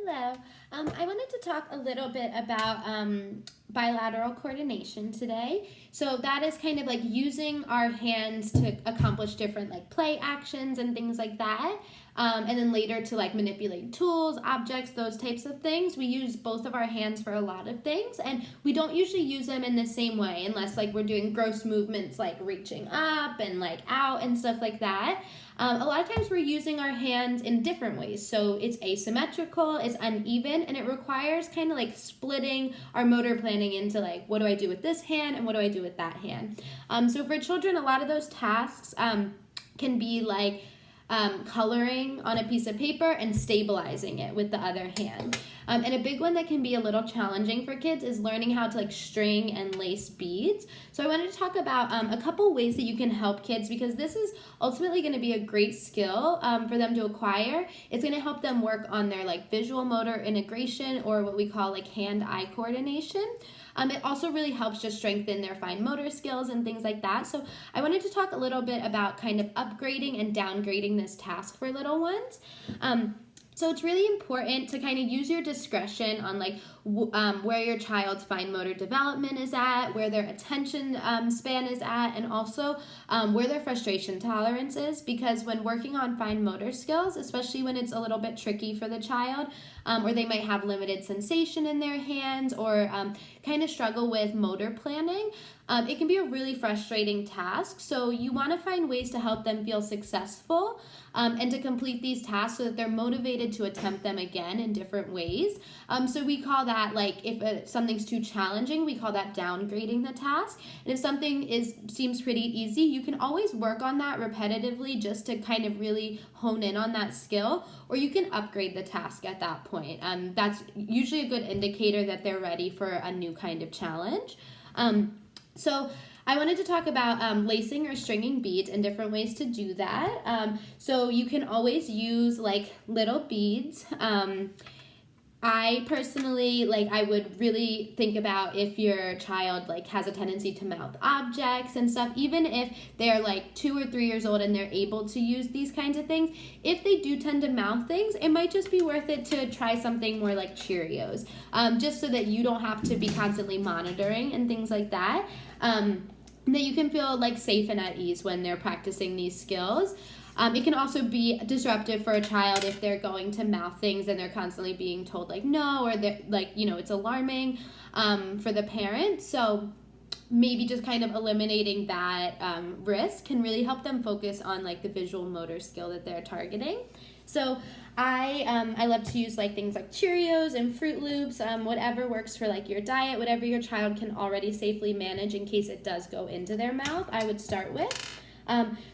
Hello. I wanted to talk a little bit about bilateral coordination today. So that is kind of like using our hands to accomplish different like play actions and things like that. And then later to like manipulate tools, objects, those types of things. We use both of our hands for a lot of things, and we don't usually use them in the same way unless like we're doing gross movements like reaching up and like out and stuff like that. A lot of times we're using our hands in different ways. So it's asymmetrical, it's uneven, and it requires kind of like splitting our motor planning into like, what do I do with this hand and what do I do with that hand? So for children, a lot of those tasks can be like coloring on a piece of paper and stabilizing it with the other hand. And a big one that can be a little challenging for kids is learning how to like string and lace beads. So I wanted to talk about a couple ways that you can help kids, because this is ultimately going to be a great skill for them to acquire. It's going to help them work on their like visual motor integration, or what we call like hand-eye coordination. It also really helps just strengthen their fine motor skills and things like that. So I wanted to talk a little bit about kind of upgrading and downgrading this task for little ones. So it's really important to kind of use your discretion on like where your child's fine motor development is at, where their attention span is at, and also where their frustration tolerance is, because when working on fine motor skills, especially when it's a little bit tricky for the child, or they might have limited sensation in their hands, or kind of struggle with motor planning, it can be a really frustrating task. So you want to find ways to help them feel successful and to complete these tasks so that they're motivated to attempt them again in different ways. So we call that, like, if something's too challenging, we call that downgrading the task. And if something seems pretty easy, you can always work on that repetitively just to kind of really hone in on that skill, or you can upgrade the task at that point. That's usually a good indicator that they're ready for a new kind of challenge. So I wanted to talk about lacing or stringing beads and different ways to do that. So you can always use like little beads. I personally, I would really think about if your child like has a tendency to mouth objects and stuff, even if they're like 2 or 3 years old and they're able to use these kinds of things. If they do tend to mouth things, it might just be worth it to try something more like Cheerios, just so that you don't have to be constantly monitoring and things like that. That you can feel like safe and at ease when they're practicing these skills. It can also be disruptive for a child if they're going to mouth things and they're constantly being told like no, or they're like, it's alarming for the parent. So maybe just kind of eliminating that risk can really help them focus on like the visual motor skill that they're targeting. So I love to use like things like Cheerios and Fruit Loops, whatever works for like your diet, whatever your child can already safely manage in case it does go into their mouth, I would start with.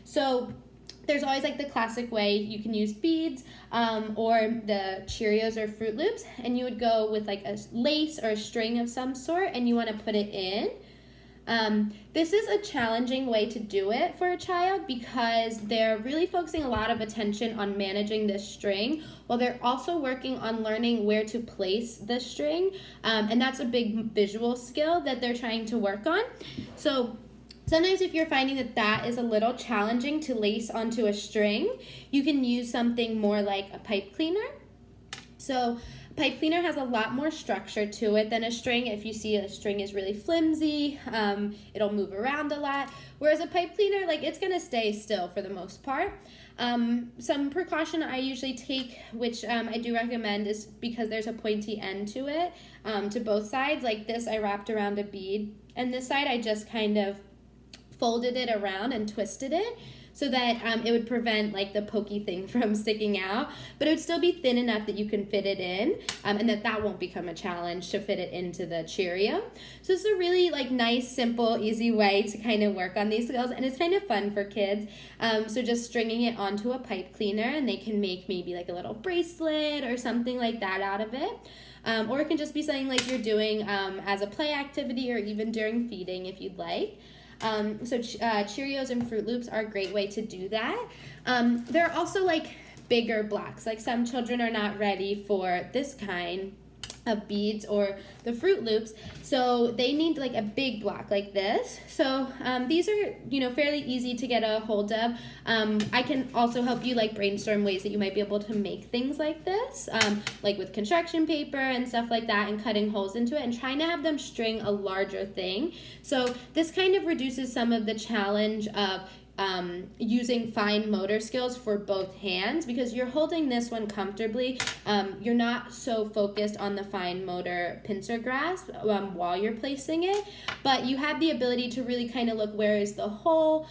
So there's always like the classic way you can use beads or the Cheerios or Fruit Loops, and you would go with like a lace or a string of some sort, and you want to put it in. This is a challenging way to do it for a child because they're really focusing a lot of attention on managing this string while they're also working on learning where to place the string, and that's a big visual skill that they're trying to work on. So sometimes if you're finding that is a little challenging to lace onto a string, you can use something more like a pipe cleaner. So pipe cleaner has a lot more structure to it than a string. If you see a string is really flimsy, it'll move around a lot. Whereas a pipe cleaner, it's gonna stay still for the most part. Some precaution I usually take, which I do recommend, is because there's a pointy end to it, to both sides. Like this, I wrapped around a bead, and this side I just kind of folded it around and twisted it so that it would prevent the pokey thing from sticking out, but it would still be thin enough that you can fit it in, and that won't become a challenge to fit it into the Cheerio. So it's a really nice, simple, easy way to kind of work on these skills, and it's kind of fun for kids. So just stringing it onto a pipe cleaner, and they can make maybe a little bracelet or something like that out of it. Or it can just be something you're doing as a play activity, or even during feeding if you'd like. So Cheerios and Fruit Loops are a great way to do that. There are also bigger blocks. Some children are not ready for this kind. of beads or the Fruit Loops. So they need like a big block like this. So these are, you know, fairly easy to get a hold of. I can also help you like brainstorm ways that you might be able to make things like this, like with construction paper and stuff like that, and cutting holes into it and trying to have them string a larger thing. So this kind of reduces some of the challenge of using fine motor skills for both hands, because you're holding this one comfortably. You're not so focused on the fine motor pincer grasp while you're placing it, but you have the ability to really kind of look, where is the hole?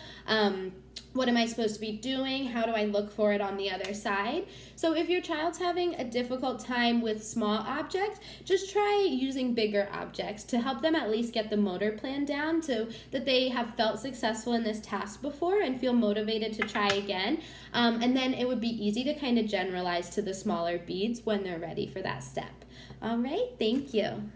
What am I supposed to be doing? How do I look for it on the other side? So if your child's having a difficult time with small objects, just try using bigger objects to help them at least get the motor plan down, so that they have felt successful in this task before and feel motivated to try again. And then it would be easy to kind of generalize to the smaller beads when they're ready for that step. All right, thank you.